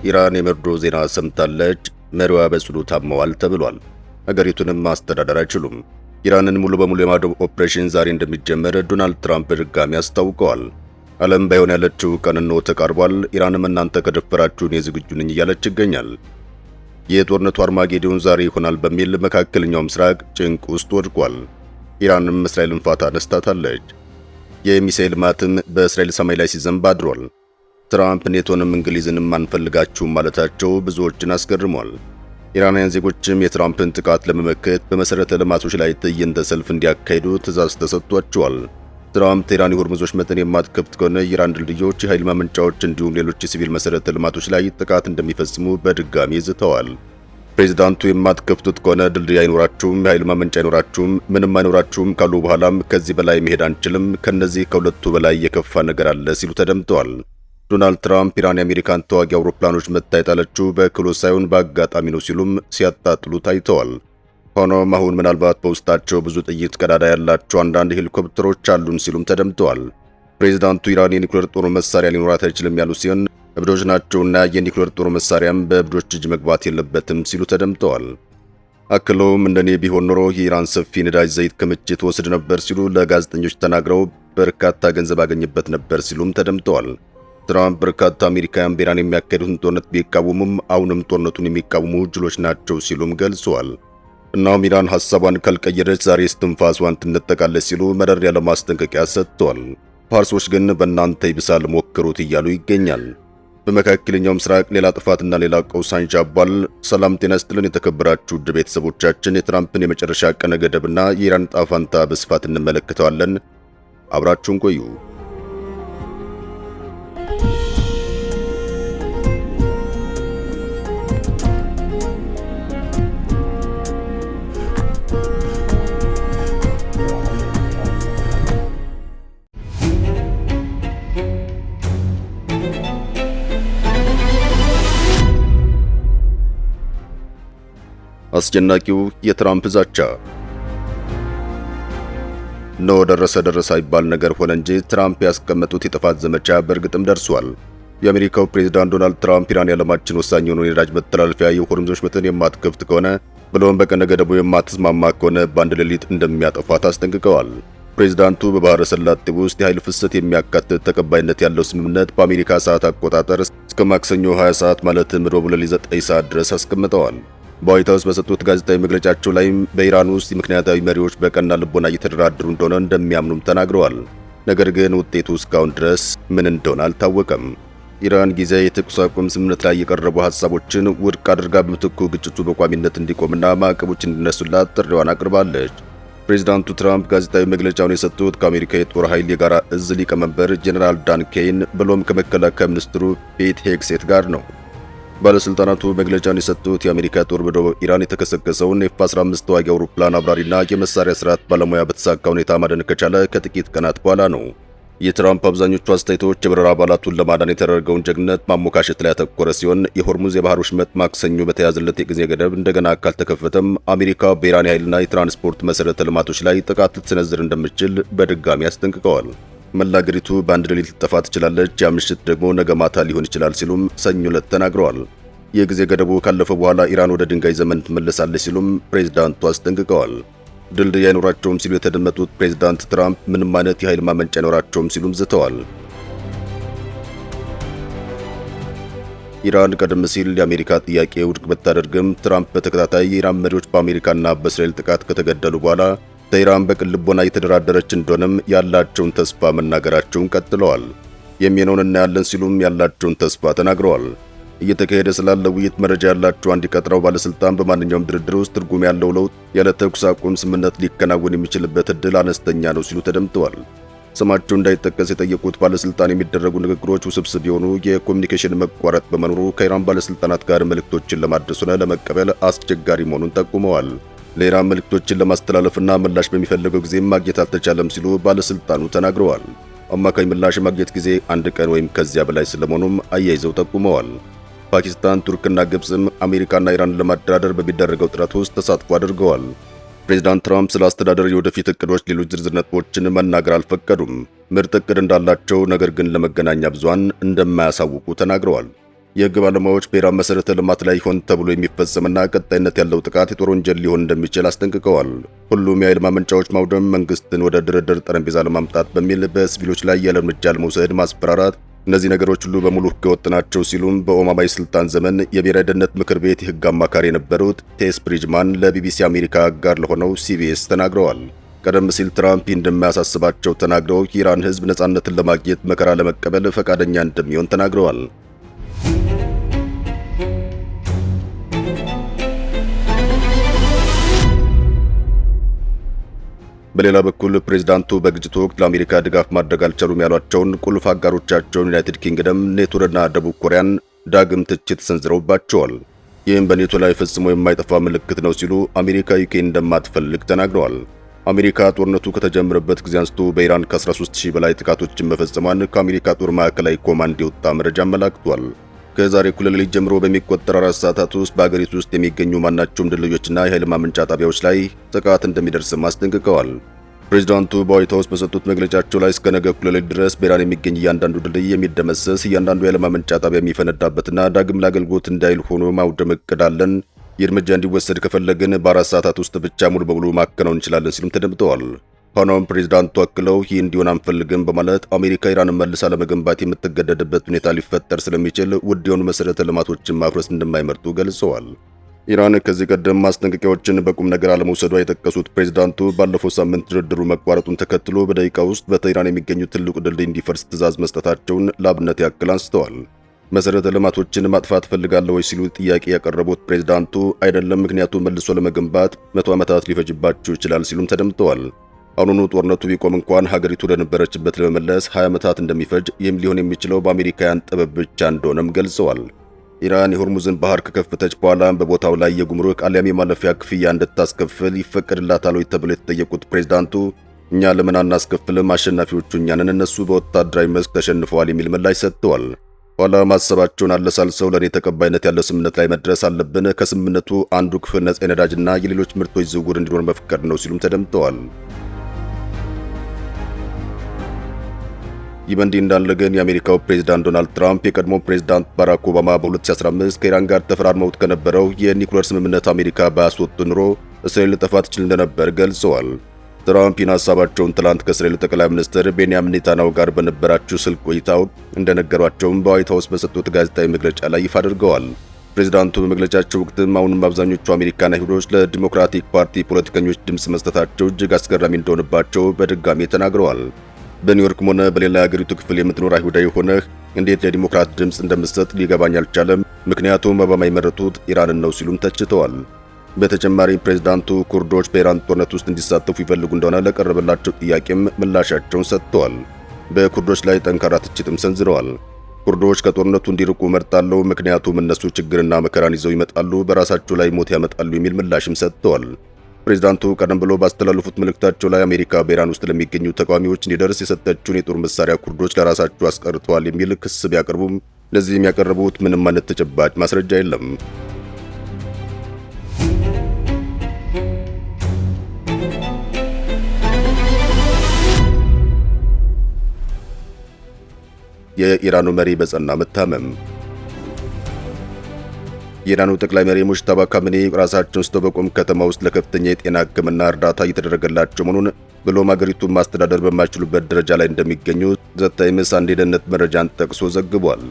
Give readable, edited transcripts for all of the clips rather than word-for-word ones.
ኢራን የመርዶ ዜና ሰምታለች። መሪዋ በጽኑ ታመዋል ተብሏል። ሀገሪቱንም ማስተዳደር አይችሉም። ኢራንን ሙሉ በሙሉ የማድረግ ኦፕሬሽን ዛሬ እንደሚጀመር ዶናልድ ትራምፕ በድጋሚ አስታውቀዋል። ዓለም ባይሆን ያለችው ቀንኖ ተቃርቧል። ኢራንም እናንተ ከደፈራችሁን የዝግጁ ነኝ እያለች ይገኛል። የጦርነቱ አርማጌዶን ዛሬ ይሆናል በሚል መካከለኛው ምስራቅ ጭንቅ ውስጥ ወድቋል። ኢራንም እስራኤልን ፋታ ነስታታለች። የሚሳኤል ማትም በእስራኤል ሰማይ ላይ ሲዘንብ አድሯል። ትራምፕ ኔቶንም እንግሊዝንም አንፈልጋችሁም ማለታቸው ብዙዎችን አስገርሟል። ኢራናውያን ዜጎችም የትራምፕን ጥቃት ለመመከት በመሠረተ ልማቶች ላይ ትዕይንተ ሰልፍ እንዲያካሂዱ ትዕዛዝ ተሰጥቷቸዋል። ትራምፕ ቴህራን የሆርሙዞች መጠን የማትከፍት ከሆነ የኢራን ድልድዮች፣ የኃይል ማመንጫዎች እንዲሁም ሌሎች የሲቪል መሠረተ ልማቶች ላይ ጥቃት እንደሚፈጽሙ በድጋሚ ዝተዋል። ፕሬዚዳንቱ የማትከፍቱት ከሆነ ድልድይ አይኖራችሁም፣ የኃይል ማመንጫ አይኖራችሁም፣ ምንም አይኖራችሁም ካሉ በኋላም ከዚህ በላይ መሄድ አንችልም፣ ከነዚህ ከሁለቱ በላይ የከፋ ነገር አለ ሲሉ ተደምጠዋል። ዶናልድ ትራምፕ ኢራን የአሜሪካን ተዋጊ አውሮፕላኖች መታ የጣለችው በክህሎት ሳይሆን በአጋጣሚ ነው ሲሉም ሲያጣጥሉ ታይተዋል። ሆኖም አሁን ምናልባት በውስጣቸው ብዙ ጥይት ቀዳዳ ያላቸው አንዳንድ ሄሊኮፕተሮች አሉን ሲሉም ተደምጠዋል። ፕሬዚዳንቱ ኢራን የኒውክሌር ጦር መሳሪያ ሊኖራት አይችልም ያሉ ሲሆን እብዶች ናቸውና የኒውክሌር ጦር መሳሪያም በእብዶች እጅ መግባት የለበትም ሲሉ ተደምጠዋል። አክለውም እንደኔ ቢሆን ኖሮ የኢራን ሰፊ ነዳጅ ዘይት ክምችት ወስድ ነበር ሲሉ ለጋዜጠኞች ተናግረው በርካታ ገንዘብ አገኝበት ነበር ሲሉም ተደምጠዋል። ትራምፕ በርካታ አሜሪካውያን በኢራን የሚያካሄዱትን ጦርነት ቢቃወሙም አሁንም ጦርነቱን የሚቃወሙ ጅሎች ናቸው ሲሉም ገልጸዋል። እናም ኢራን ሐሳቧን ካልቀየረች ዛሬ እስትንፋሷን ትነጠቃለች ሲሉ መረር ያለ ማስጠንቀቂያ ሰጥተዋል። ፓርሶች ግን በእናንተ ይብሳል ሞክሩት እያሉ ይገኛል። በመካከለኛው ምስራቅ ሌላ ጥፋትና ሌላ ቀውስ አንዣቧል። ሰላም ጤና ይስጥልን የተከበራችሁ ውድ ቤተሰቦቻችን፣ የትራምፕን የመጨረሻ ቀነ ገደብና የኢራን ዕጣ ፈንታ በስፋት እንመለከተዋለን። አብራችሁን ቆዩ። አስጨናቂው የትራምፕ ዛቻ ነው። ደረሰ አይባል ነገር ሆነ እንጂ ትራምፕ ያስቀመጡት የጥፋት ዘመቻ በእርግጥም ደርሷል። የአሜሪካው ፕሬዝዳንት ዶናልድ ትራምፕ ኢራን የዓለማችን ወሳኝ የሆነውን የነዳጅ መተላለፊያ የሆርሙዞች መጠን የማትከፍት ከሆነ ብሎም በቀነ ገደቡ የማትስማማ ከሆነ በአንድ ሌሊት እንደሚያጠፏት አስጠንቅቀዋል። ፕሬዝዳንቱ በባህረ ሰላጤ ውስጥ የኃይል ፍሰት የሚያካትት ተቀባይነት ያለው ስምምነት በአሜሪካ ሰዓት አቆጣጠር እስከ ማክሰኞ 20 ሰዓት ማለትም ረቡዕ ሌሊት 9 ሰዓት ድረስ አስቀምጠዋል። በዋይት ሃውስ በሰጡት ጋዜጣዊ መግለጫቸው ላይም በኢራን ውስጥ ምክንያታዊ መሪዎች በቀና ልቦና እየተደራደሩ እንደሆነ እንደሚያምኑም ተናግረዋል። ነገር ግን ውጤቱ እስካሁን ድረስ ምን እንደሆነ አልታወቀም። ኢራን ጊዜያዊ የተኩስ አቁም ስምምነት ላይ የቀረቡ ሐሳቦችን ውድቅ አድርጋ በምትኩ ግጭቱ በቋሚነት እንዲቆምና ማዕቀቦች እንዲነሱላት ጥሪዋን አቅርባለች። ፕሬዚዳንቱ ትራምፕ ጋዜጣዊ መግለጫውን የሰጡት ከአሜሪካ የጦር ኃይል የጋራ እዝ ሊቀመንበር ጄኔራል ዳን ኬይን ብሎም ከመከላከያ ሚኒስትሩ ፔት ሄግሴት ጋር ነው። ባለስልጣናቱ መግለጫውን የሰጡት የአሜሪካ ጦር በደቡብ ኢራን የተከሰከሰውን ኤፍ-15 ተዋጊ አውሮፕላን አብራሪና የመሳሪያ ስርዓት ባለሙያ በተሳካ ሁኔታ ማዳን ከቻለ ከጥቂት ቀናት በኋላ ነው። የትራምፕ አብዛኞቹ አስተያየቶች የበረራ አባላቱን ለማዳን የተደረገውን ጀግንነት ማሞካሸት ላይ ያተኮረ ሲሆን የሆርሙዝ የባህር ወሽመጥ ማክሰኞ በተያዘለት የጊዜ ገደብ እንደገና ካልተከፈተም አሜሪካ በኢራን የኃይልና የትራንስፖርት መሠረተ ልማቶች ላይ ጥቃት ልትሰነዝር እንደምትችል በድጋሚ አስጠንቅቀዋል። መላ አገሪቱ በአንድ ሌሊት ልትጠፋ ትችላለች፣ ያ ምሽት ደግሞ ነገ ማታ ሊሆን ይችላል ሲሉም ሰኞ ዕለት ተናግረዋል። የጊዜ ገደቡ ካለፈ በኋላ ኢራን ወደ ድንጋይ ዘመን ትመለሳለች ሲሉም ፕሬዝዳንቱ አስጠንቅቀዋል። ድልድይ አይኖራቸውም ሲሉ የተደመጡት ፕሬዝዳንት ትራምፕ ምንም አይነት የኃይል ማመንጫ አይኖራቸውም ሲሉም ዝተዋል። ኢራን ቀደም ሲል የአሜሪካ ጥያቄ ውድቅ ብታደርግም ትራምፕ በተከታታይ የኢራን መሪዎች በአሜሪካና በእስራኤል ጥቃት ከተገደሉ በኋላ በኢራን በቅን ልቦና እየተደራደረች እንደሆነም ያላቸውን ተስፋ መናገራቸውን ቀጥለዋል። የሚሆነውን እናያለን ሲሉም ያላቸውን ተስፋ ተናግረዋል። እየተካሄደ ስላለው ውይይት መረጃ ያላቸው አንድ የቀጠናው ባለስልጣን በማንኛውም ድርድር ውስጥ ትርጉም ያለው ለውጥ ያለ ተኩስ አቁም ስምምነት ሊከናወን የሚችልበት ዕድል አነስተኛ ነው ሲሉ ተደምጠዋል። ስማቸው እንዳይጠቀስ የጠየቁት ባለስልጣን የሚደረጉ ንግግሮች ውስብስብ የሆኑ የኮሚኒኬሽን መቋረጥ በመኖሩ ከኢራን ባለስልጣናት ጋር መልእክቶችን ለማድረስ ሆነ ለመቀበል አስቸጋሪ መሆኑን ጠቁመዋል። ለኢራን መልእክቶችን ለማስተላለፍና ምላሽ በሚፈልገው ጊዜ ማግኘት አልተቻለም ሲሉ ባለስልጣኑ ተናግረዋል። አማካኝ ምላሽ ማግኘት ጊዜ አንድ ቀን ወይም ከዚያ በላይ ስለመሆኑም አያይዘው ጠቁመዋል። ፓኪስታን፣ ቱርክና ግብፅም አሜሪካና ኢራንን ለማደራደር በሚደረገው ጥረት ውስጥ ተሳትፎ አድርገዋል። ፕሬዚዳንት ትራምፕ ስለ አስተዳደር የወደፊት እቅዶች ሌሎች ዝርዝር ነጥቦችን መናገር አልፈቀዱም። ምርጥ እቅድ እንዳላቸው ነገር ግን ለመገናኛ ብዙሃን እንደማያሳውቁ ተናግረዋል። የሕግ ባለሙያዎች በኢራን መሠረተ ልማት ላይ ሆን ተብሎ የሚፈጸምና ቀጣይነት ያለው ጥቃት የጦር ወንጀል ሊሆን እንደሚችል አስጠንቅቀዋል። ሁሉም የኃይል ማመንጫዎች ማውደም፣ መንግስትን ወደ ድርድር ጠረጴዛ ለማምጣት በሚል በሲቪሎች ላይ ያለ እርምጃ ለመውሰድ ማስፈራራት፣ እነዚህ ነገሮች ሁሉ በሙሉ ሕገወጥ ናቸው ሲሉም በኦባማ የስልጣን ዘመን የብሔራዊ ደህንነት ምክር ቤት የሕግ አማካሪ የነበሩት ቴስ ብሪጅማን ለቢቢሲ አሜሪካ አጋር ለሆነው ሲቢኤስ ተናግረዋል። ቀደም ሲል ትራምፕ እንደማያሳስባቸው ተናግረው የኢራን ሕዝብ ነጻነትን ለማግኘት መከራ ለመቀበል ፈቃደኛ እንደሚሆን ተናግረዋል። በሌላ በኩል ፕሬዝዳንቱ በግጭቱ ወቅት ለአሜሪካ ድጋፍ ማድረግ አልቻሉም ያሏቸውን ቁልፍ አጋሮቻቸውን ዩናይትድ ኪንግደም፣ ኔቶንና ደቡብ ኮሪያን ዳግም ትችት ሰንዝረውባቸዋል። ይህም በኔቶ ላይ ፈጽሞ የማይጠፋ ምልክት ነው ሲሉ አሜሪካ ዩኬን እንደማትፈልግ ተናግረዋል። አሜሪካ ጦርነቱ ከተጀመረበት ጊዜ አንስቶ በኢራን ከ13000 በላይ ጥቃቶችን መፈጸሟን ከአሜሪካ ጦር ማዕከላዊ ኮማንድ የወጣ መረጃ አመላክቷል። ከዛሬ እኩለ ሌሊት ጀምሮ በሚቆጠር 4 ሰዓታት ውስጥ በአገሪቱ ውስጥ የሚገኙ ማናቸውም ድልድዮችና የኃይል ማመንጫ ጣቢያዎች ላይ ጥቃት እንደሚደርስም አስጠንቅቀዋል። ፕሬዝዳንቱ በዋይት ሃውስ በሰጡት መግለጫቸው ላይ እስከ ነገ እኩለ ሌሊት ድረስ በኢራን የሚገኝ እያንዳንዱ ድልድይ የሚደመሰስ፣ እያንዳንዱ የኃይል ማመንጫ ጣቢያ የሚፈነዳበትና ዳግም ለአገልግሎት እንዳይል ሆኖ ማውደም እቅድ አለን። ይህ እርምጃ እንዲወሰድ ከፈለግን በ4 ሰዓታት ውስጥ ብቻ ሙሉ በሙሉ ማከናወን እንችላለን ሲሉም ተደምጠዋል። ሆኖም ፕሬዝዳንቱ አክለው ይህ እንዲሆን አንፈልግም በማለት አሜሪካ ኢራንን መልሳ ለመገንባት የምትገደድበት ሁኔታ ሊፈጠር ስለሚችል ውድ የሆኑ መሠረተ ልማቶችን ማፍረስ እንደማይመርጡ ገልጸዋል። ኢራን ከዚህ ቀደም ማስጠንቀቂያዎችን በቁም ነገር አለመውሰዷ የጠቀሱት ፕሬዝዳንቱ ባለፈው ሳምንት ድርድሩ መቋረጡን ተከትሎ በደቂቃ ውስጥ በቴህራን የሚገኙ ትልቁ ድልድይ እንዲፈርስ ትዕዛዝ መስጠታቸውን ለአብነት ያክል አንስተዋል። መሠረተ ልማቶችን ማጥፋት ፈልጋለሁ ወይ ሲሉ ጥያቄ ያቀረቡት ፕሬዝዳንቱ አይደለም፣ ምክንያቱም መልሶ ለመገንባት 100 ዓመታት ሊፈጅባቸው ይችላል ሲሉም ተደምጠዋል። አሁኑኑ ጦርነቱ ቢቆም እንኳን ሀገሪቱ ወደነበረችበት ለመመለስ 20 ዓመታት እንደሚፈጅ፣ ይህም ሊሆን የሚችለው በአሜሪካውያን ጥበብ ብቻ እንደሆነም ገልጸዋል። ኢራን የሆርሙዝን ባህር ከከፈተች በኋላ በቦታው ላይ የጉምሩክ አሊያም የማለፊያ ክፍያ እንድታስከፍል ይፈቀድላታል ወይ ተብለው የተጠየቁት ፕሬዝዳንቱ እኛ ለምን አናስከፍልም? አሸናፊዎቹ እኛ ነን፣ እነሱ በወታደራዊ መስክ ተሸንፈዋል የሚል ምላሽ ሰጥተዋል። ኋላ ማሰባቸውን አለሳልሰው ለኔ ተቀባይነት ያለው ስምምነት ላይ መድረስ አለብን፣ ከስምምነቱ አንዱ ክፍል ነጻ የነዳጅና የሌሎች ምርቶች ዝውውር እንዲኖር መፍቀድ ነው ሲሉም ተደምጠዋል። ይህ በእንዲህ እንዳለ ግን የአሜሪካው ፕሬዝዳንት ዶናልድ ትራምፕ የቀድሞ ፕሬዝዳንት ባራክ ኦባማ በ2015 ከኢራን ጋር ተፈራርመውት ከነበረው የኒኩሌር ስምምነት አሜሪካ ባያስወጡ ኑሮ እስራኤል ልጠፋ ትችል እንደነበር ገልጸዋል። ትራምፕ ይህን ሀሳባቸውን ትላንት ከእስራኤል ጠቅላይ ሚኒስትር ቤንያሚን ኔታንያሁ ጋር በነበራቸው ስልክ ቆይታ እንደነገሯቸውም በዋይት ሃውስ በሰጡት ጋዜጣዊ መግለጫ ላይ ይፋ አድርገዋል። ፕሬዝዳንቱ በመግለጫቸው ወቅትም አሁንም አብዛኞቹ አሜሪካን አይሁዶች ለዲሞክራቲክ ፓርቲ ፖለቲከኞች ድምፅ መስጠታቸው እጅግ አስገራሚ እንደሆነባቸው በድጋሚ ተናግረዋል። በኒውዮርክም ሆነ በሌላ የአገሪቱ ክፍል የምትኖር አይሁዳዊ ሆነህ እንዴት ለዲሞክራት ድምፅ እንደምትሰጥ ሊገባኝ አልቻለም፣ ምክንያቱም ኦባማ የመረጡት ኢራንን ነው ሲሉም ተችተዋል። በተጨማሪም ፕሬዝዳንቱ ኩርዶች በኢራን ጦርነት ውስጥ እንዲሳተፉ ይፈልጉ እንደሆነ ለቀረበላቸው ጥያቄም ምላሻቸውን ሰጥተዋል። በኩርዶች ላይ ጠንካራ ትችትም ሰንዝረዋል። ኩርዶች ከጦርነቱ እንዲርቁ መርጣለሁ፣ ምክንያቱም እነሱ ችግርና መከራን ይዘው ይመጣሉ፣ በራሳቸው ላይ ሞት ያመጣሉ የሚል ምላሽም ሰጥተዋል። ፕሬዝዳንቱ ቀደም ብሎ ባስተላለፉት መልእክታቸው ላይ አሜሪካ በኢራን ውስጥ ለሚገኙ ተቃዋሚዎች እንዲደርስ የሰጠችውን የጦር መሳሪያ ኩርዶች ለራሳቸው አስቀርተዋል የሚል ክስ ቢያቀርቡም ለዚህም ያቀረቡት ምንም አይነት ተጨባጭ ማስረጃ የለም። የኢራኑ መሪ በጸና መታመም። የኢራኑ ጠቅላይ መሪ ሙጅተባ ካሚኒ ራሳቸውን ስተው በቆም ከተማ ውስጥ ለከፍተኛ የጤና ሕክምና እርዳታ እየተደረገላቸው መሆኑን ብሎም አገሪቱን ማስተዳደር በማይችሉበት ደረጃ ላይ እንደሚገኙ ዘ ታይምስ አንድ የደህንነት መረጃን ጠቅሶ ዘግቧል።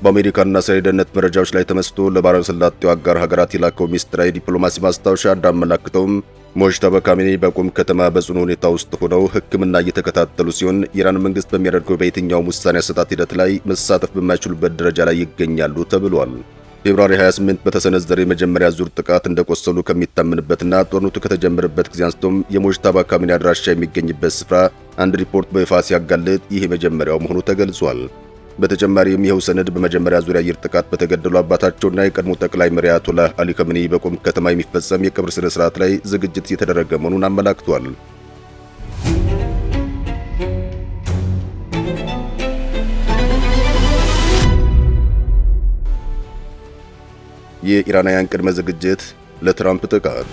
በአሜሪካና እስራኤል የደህንነት መረጃዎች ላይ ተመስቶ ለባሕረ ሰላጤው አጋር ሀገራት የላከው ሚስጥራዊ ዲፕሎማሲ ማስታወሻ እንዳመላክተውም ሙጅተባ ካሚኒ በቆም ከተማ በጽኑ ሁኔታ ውስጥ ሆነው ሕክምና እየተከታተሉ ሲሆን የኢራን መንግስት በሚያደርገው በየትኛውም ውሳኔ አሰጣጥ ሂደት ላይ መሳተፍ በማይችሉበት ደረጃ ላይ ይገኛሉ ተብሏል። ፌብሩዋሪ 28 በተሰነዘረ የመጀመሪያ ዙር ጥቃት እንደቆሰሉ ከሚታመንበትና ጦርነቱ ከተጀመረበት ጊዜ አንስቶም የሙጅተባ ካሚኒ አድራሻ የሚገኝበት ስፍራ አንድ ሪፖርት በይፋ ሲያጋልጥ ይህ የመጀመሪያው መሆኑ ተገልጿል። በተጨማሪም ይኸው ሰነድ በመጀመሪያ ዙር የአየር ጥቃት በተገደሉ አባታቸውና የቀድሞ ጠቅላይ መሪ አያቶላህ አሊ ካሚኒ በቆም ከተማ የሚፈጸም የቀብር ስነ ስርዓት ላይ ዝግጅት እየተደረገ መሆኑን አመላክቷል። የኢራናውያን ቅድመ ዝግጅት ለትራምፕ ጥቃት።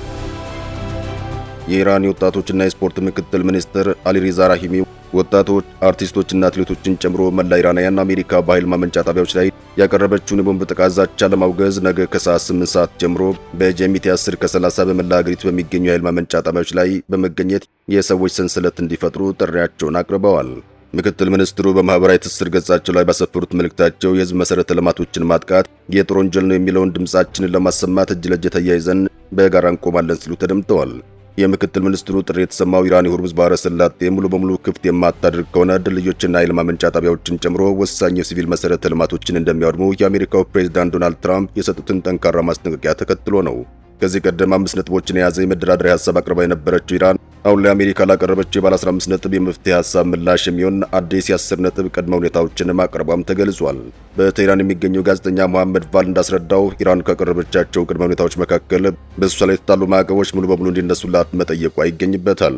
የኢራን የወጣቶችና የስፖርት ምክትል ሚኒስትር አሊሪዛ ራሂሚ ወጣቶች አርቲስቶችና አትሌቶችን ጨምሮ መላ ኢራናውያን አሜሪካ በኃይል ማመንጫ ጣቢያዎች ላይ ያቀረበችውን የቦምብ ጥቃት ዛቻ ለማውገዝ ነገ ከሰዓት 8 ሰዓት ጀምሮ በጀሚቲ 10 ከ30 በመላ ሀገሪቱ በሚገኙ የኃይል ማመንጫ ጣቢያዎች ላይ በመገኘት የሰዎች ሰንሰለት እንዲፈጥሩ ጥሪያቸውን አቅርበዋል። ምክትል ሚኒስትሩ በማህበራዊ ትስስር ገጻቸው ላይ ባሰፈሩት መልእክታቸው የህዝብ መሰረተ ልማቶችን ማጥቃት የጦር ወንጀል ነው የሚለውን ድምጻችንን ለማሰማት እጅ ለእጅ ተያይዘን በጋራ እንቆማለን ሲሉ ተደምጠዋል። የምክትል ሚኒስትሩ ጥሪ የተሰማው ኢራን የሆርሙዝ ባህረ ሰላጤ ሙሉ በሙሉ ክፍት የማታደርግ ከሆነ ድልድዮችና ኃይል ማመንጫ ጣቢያዎችን ጨምሮ ወሳኝ የሲቪል መሰረተ ልማቶችን እንደሚያወድሙ የአሜሪካው ፕሬዝዳንት ዶናልድ ትራምፕ የሰጡትን ጠንካራ ማስጠንቀቂያ ተከትሎ ነው። ከዚህ ቀደም 5 ነጥቦችን የያዘ የመደራደሪያ ሐሳብ አቅርባ የነበረችው ኢራን አሁን ላይ አሜሪካ ላቀረበችው የባለ 15 ነጥብ የመፍትሄ ሐሳብ ምላሽ የሚሆን አዲስ የ10 ነጥብ ቅድመ ሁኔታዎችን ማቅረቧም ተገልጿል። በቴህራን የሚገኘው ጋዜጠኛ መሐመድ ቫል እንዳስረዳው ኢራን ካቀረበቻቸው ቅድመ ሁኔታዎች መካከል በእሷ ላይ የተጣሉ ማዕቀቦች ሙሉ በሙሉ እንዲነሱላት መጠየቋ ይገኝበታል።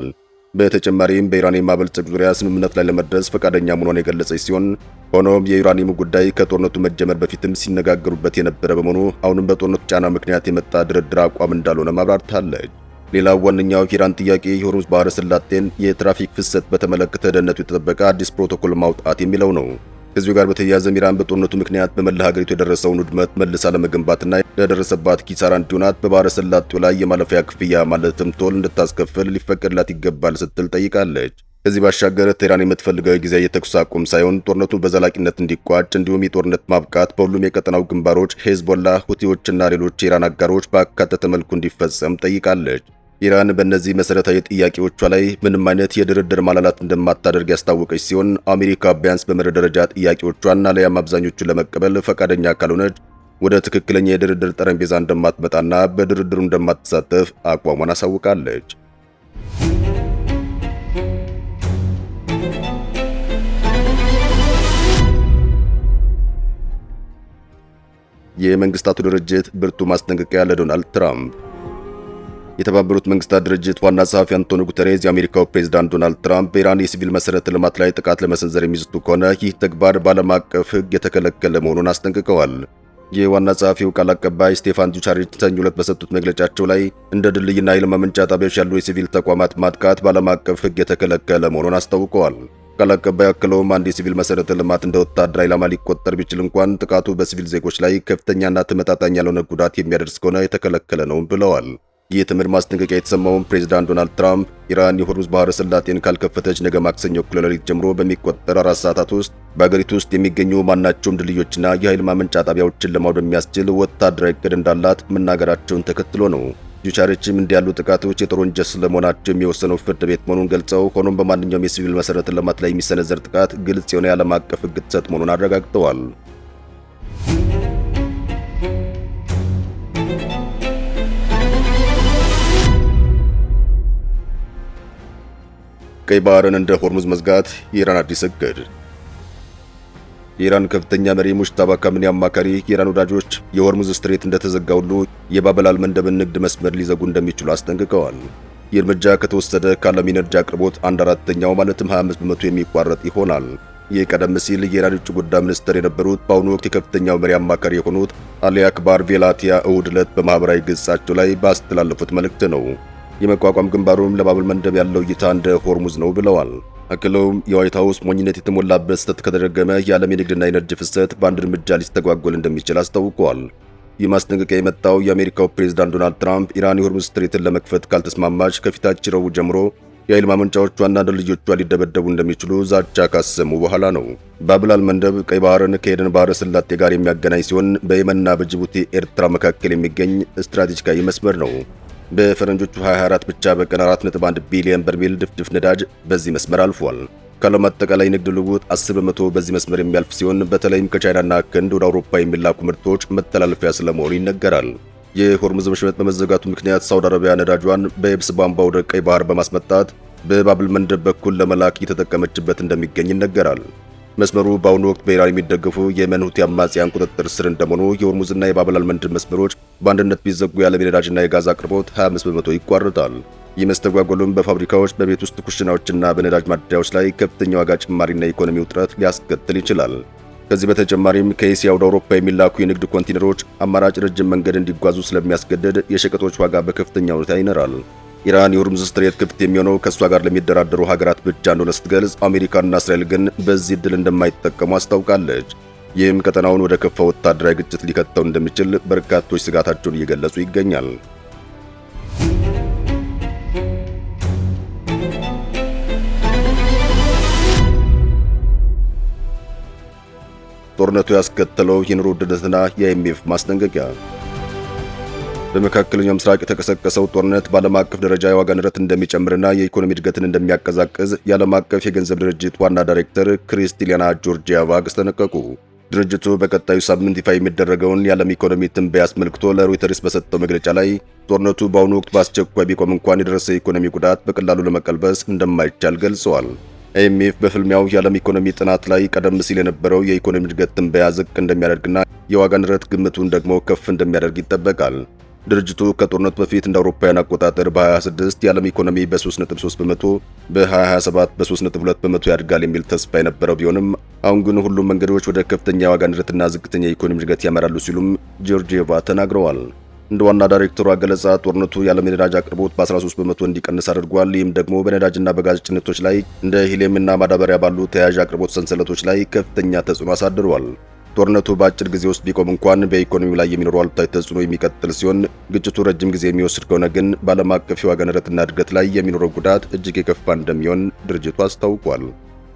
በተጨማሪም በኢራን የማበልጸግ ዙሪያ ስምምነት ላይ ለመድረስ ፈቃደኛ መሆኗን የገለጸች ሲሆን ሆኖም የዩራኒየሙ ጉዳይ ከጦርነቱ መጀመር በፊትም ሲነጋገሩበት የነበረ በመሆኑ አሁንም በጦርነቱ ጫና ምክንያት የመጣ ድርድር አቋም እንዳልሆነ ማብራርታለች። ሌላው ዋነኛው የኢራን ጥያቄ የሆርሙዝ ባህረ ሰላጤን የትራፊክ ፍሰት በተመለከተ ደህንነቱ የተጠበቀ አዲስ ፕሮቶኮል ማውጣት የሚለው ነው። ከዚሁ ጋር በተያያዘ ኢራን በጦርነቱ ምክንያት በመላ ሀገሪቱ የደረሰውን ውድመት መልሳ ለመገንባትና ለደረሰባት ኪሳራ እንዲሆናት በባህረ ሰላጤው ላይ የማለፊያ ክፍያ ማለትም ቶል እንድታስከፍል ሊፈቀድላት ይገባል ስትል ጠይቃለች። ከዚህ ባሻገር ቴህራን የምትፈልገው ጊዜያዊ የተኩስ አቁም ሳይሆን ጦርነቱን በዘላቂነት እንዲቋጭ እንዲሁም የጦርነት ማብቃት በሁሉም የቀጠናው ግንባሮች ሄዝቦላ፣ ሁቲዎችና ሌሎች የኢራን አጋሮች ባካተተ መልኩ እንዲፈጸም ጠይቃለች። ኢራን በእነዚህ መሰረታዊ ጥያቄዎቿ ላይ ምንም አይነት የድርድር ማላላት እንደማታደርግ ያስታወቀች ሲሆን አሜሪካ ቢያንስ በመርህ ደረጃ ጥያቄዎቿን አለያም አብዛኞቹን ለመቀበል ፈቃደኛ ካልሆነች ወደ ትክክለኛ የድርድር ጠረጴዛ እንደማትመጣና በድርድሩ እንደማትሳተፍ አቋሟን አሳውቃለች። የመንግስታቱ ድርጅት ብርቱ ማስጠንቀቂያ ለዶናልድ ትራምፕ። የተባበሩት መንግስታት ድርጅት ዋና ጸሐፊ አንቶኒዮ ጉተሬዝ የአሜሪካው ፕሬዝዳንት ዶናልድ ትራምፕ በኢራን የሲቪል መሰረተ ልማት ላይ ጥቃት ለመሰንዘር የሚዝቱ ከሆነ ይህ ተግባር በዓለም አቀፍ ሕግ የተከለከለ መሆኑን አስጠንቅቀዋል። የዋና ጸሐፊው ቃል አቀባይ ስቴፋን ዱቻሪች ሰኞ ዕለት በሰጡት መግለጫቸው ላይ እንደ ድልድይና ኃይል ማመንጫ ጣቢያዎች ያሉ የሲቪል ተቋማት ማጥቃት በዓለም አቀፍ ሕግ የተከለከለ መሆኑን አስታውቀዋል። ቃል አቀባይ አክለውም አንድ የሲቪል መሰረተ ልማት እንደ ወታደራዊ ኢላማ ሊቆጠር ቢችል እንኳን ጥቃቱ በሲቪል ዜጎች ላይ ከፍተኛና ተመጣጣኝ ያልሆነ ጉዳት የሚያደርስ ከሆነ የተከለከለ ነው ብለዋል። ይህ የትምህርት ማስጠንቀቂያ የተሰማውን ፕሬዝዳንት ዶናልድ ትራምፕ ኢራን የሆርሙዝ ባህረ ሰላጤን ካልከፈተች ነገ ማክሰኞ እኩለ ሌሊት ጀምሮ በሚቆጠር 4 ሰዓታት ውስጥ በአገሪቱ ውስጥ የሚገኙ ማናቸውም ድልድዮችና የኃይል ማመንጫ ጣቢያዎችን ለማውደም የሚያስችል ወታደራዊ ዕቅድ እንዳላት መናገራቸውን ተከትሎ ነው። ዱቻሪችም እንዲህ ያሉ ጥቃቶች የጦር ወንጀል ስለመሆናቸው የሚወሰነው ፍርድ ቤት መሆኑን ገልጸው ሆኖም በማንኛውም የሲቪል መሰረተ ልማት ላይ የሚሰነዘር ጥቃት ግልጽ የሆነ የዓለም አቀፍ ሕግ ጥሰት መሆኑን አረጋግጠዋል። ቀይ ባህርን እንደ ሆርሙዝ መዝጋት የኢራን አዲስ እቅድ። የኢራን ከፍተኛ መሪ ሙጅተባ ካሚኒ አማካሪ የኢራን ወዳጆች የሆርሙዝ ስትሬት እንደተዘጋ ሁሉ የባብ አል-መንደብን ንግድ መስመር ሊዘጉ እንደሚችሉ አስጠንቅቀዋል። ይህ እርምጃ ከተወሰደ ከዓለም የኤነርጂ አቅርቦት 1/4ኛው ማለትም 25 በመቶ የሚቋረጥ ይሆናል። ይህ ቀደም ሲል የኢራን ውጭ ጉዳይ ሚኒስትር የነበሩት በአሁኑ ወቅት የከፍተኛው መሪ አማካሪ የሆኑት አሊ አክባር ቬላቲያ እሁድ ዕለት በማኅበራዊ ገጻቸው ላይ ባስተላለፉት መልእክት ነው። የመቋቋም ግንባሩም ለባብ አል-መንደብ ያለው እይታ እንደ ሆርሙዝ ነው ብለዋል። አክለውም የዋይት ሃውስ ሞኝነት የተሞላበት ስህተት ከተደረገመ የዓለም የንግድና ኢነርጂ ፍሰት በአንድ እርምጃ ሊስተጓጎል እንደሚችል አስታውቀዋል። ይህ ማስጠንቀቂያ የመጣው የአሜሪካው ፕሬዝዳንት ዶናልድ ትራምፕ ኢራን የሆርሙዝ ስትሬትን ለመክፈት ካልተስማማች ከፊታችን ረቡዕ ጀምሮ የኃይል ማመንጫዎቿና ድልድዮቿ ሊደበደቡ እንደሚችሉ ዛቻ ካሰሙ በኋላ ነው። ባብ አል-መንደብ ቀይ ባህርን ከኤደን ባህረ ሰላጤ ጋር የሚያገናኝ ሲሆን በየመንና በጅቡቲ ኤርትራ መካከል የሚገኝ ስትራቴጂካዊ መስመር ነው። በፈረንጆቹ 2024 ብቻ በቀን 4.1 ቢሊዮን በርሜል ድፍድፍ ነዳጅ በዚህ መስመር አልፏል። ከዓለም አጠቃላይ ንግድ ልውውጥ 10 በመቶ በዚህ መስመር የሚያልፍ ሲሆን በተለይም ከቻይናና ህንድ ወደ አውሮፓ የሚላኩ ምርቶች መተላለፊያ ስለመሆኑ ይነገራል። የሆርሙዝ ወሽመጥ በመዘጋቱ ምክንያት ሳውዲ አረቢያ ነዳጇን በየብስ ቧንቧ ወደ ቀይ ባህር በማስመጣት በባብ አል-መንደብ በኩል ለመላክ እየተጠቀመችበት እንደሚገኝ ይነገራል። መስመሩ በአሁኑ ወቅት በኢራን የሚደገፉ የየመን ሁቲ አማጽያን ቁጥጥር ስር እንደመሆኑ የሆርሙዝና የባብ አል-መንደብ መስመሮች በአንድነት ቢዘጉ የዓለም የነዳጅና የጋዝ አቅርቦት 25 በመቶ ይቋረጣል። ይህ መስተጓጎሉም በፋብሪካዎች፣ በቤት ውስጥ ኩሽናዎችና በነዳጅ ማደያዎች ላይ ከፍተኛ ዋጋ ጭማሪና የኢኮኖሚ ውጥረት ሊያስከትል ይችላል። ከዚህ በተጨማሪም ከኤስያ ወደ አውሮፓ የሚላኩ የንግድ ኮንቴነሮች አማራጭ ረጅም መንገድ እንዲጓዙ ስለሚያስገድድ የሸቀጦች ዋጋ በከፍተኛ ሁኔታ ይነራል። ኢራን የሆርሙዝ ስትሬት ክፍት የሚሆነው ከእሷ ጋር ለሚደራደሩ ሀገራት ብቻ እንደሆነ ስትገልጽ፣ አሜሪካና እስራኤል ግን በዚህ ዕድል እንደማይጠቀሙ አስታውቃለች። ይህም ቀጠናውን ወደ ከፋ ወታደራዊ ግጭት ሊከተው እንደሚችል በርካቶች ስጋታቸውን እየገለጹ ይገኛል። ጦርነቱ ያስከተለው የኑሮ ውድነትና የአይኤምኤፍ ማስጠንቀቂያ። በመካከለኛው ምስራቅ የተቀሰቀሰው ጦርነት በዓለም አቀፍ ደረጃ የዋጋ ንረት እንደሚጨምርና የኢኮኖሚ እድገትን እንደሚያቀዛቅዝ የዓለም አቀፍ የገንዘብ ድርጅት ዋና ዳይሬክተር ክሪስታሊና ጆርጂየቫ አስጠነቀቁ። ድርጅቱ በቀጣዩ ሳምንት ይፋ የሚደረገውን የዓለም ኢኮኖሚ ትንበያ አስመልክቶ ለሮይተርስ በሰጠው መግለጫ ላይ ጦርነቱ በአሁኑ ወቅት በአስቸኳይ ቢቆም እንኳን የደረሰ የኢኮኖሚ ጉዳት በቀላሉ ለመቀልበስ እንደማይቻል ገልጸዋል። አይኤምኤፍ በፍልሚያው የዓለም ኢኮኖሚ ጥናት ላይ ቀደም ሲል የነበረው የኢኮኖሚ እድገት ትንበያ ዝቅ እንደሚያደርግና የዋጋ ንረት ግምቱን ደግሞ ከፍ እንደሚያደርግ ይጠበቃል። ድርጅቱ ከጦርነቱ በፊት እንደ አውሮፓውያን አቆጣጠር በ2026 የዓለም ኢኮኖሚ በ3.3 በመቶ፣ በ2027 በ3.2 በመቶ ያድጋል የሚል ተስፋ የነበረው ቢሆንም አሁን ግን ሁሉም መንገዶች ወደ ከፍተኛ የዋጋ ንረትና ዝቅተኛ የኢኮኖሚ እድገት ያመራሉ ሲሉም ጆርጂየቫ ተናግረዋል። እንደ ዋና ዳይሬክተሯ ገለጻ ጦርነቱ የዓለም የነዳጅ አቅርቦት በ13 በመቶ እንዲቀንስ አድርጓል። ይህም ደግሞ በነዳጅና በጋዝ ጭነቶች ላይ እንደ ሂሊየምና ማዳበሪያ ባሉ ተያያዥ አቅርቦት ሰንሰለቶች ላይ ከፍተኛ ተጽዕኖ አሳድሯል። ጦርነቱ በአጭር ጊዜ ውስጥ ቢቆም እንኳን በኢኮኖሚው ላይ የሚኖረው አሉታዊ ተጽዕኖ የሚቀጥል ሲሆን ግጭቱ ረጅም ጊዜ የሚወስድ ከሆነ ግን በዓለም አቀፍ የዋጋ ንረትና እድገት ላይ የሚኖረው ጉዳት እጅግ የከፋ እንደሚሆን ድርጅቱ አስታውቋል።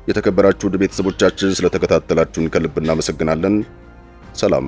የተከበራችሁ ውድ ቤተሰቦቻችን ስለተከታተላችሁን ከልብ እናመሰግናለን። ሰላም።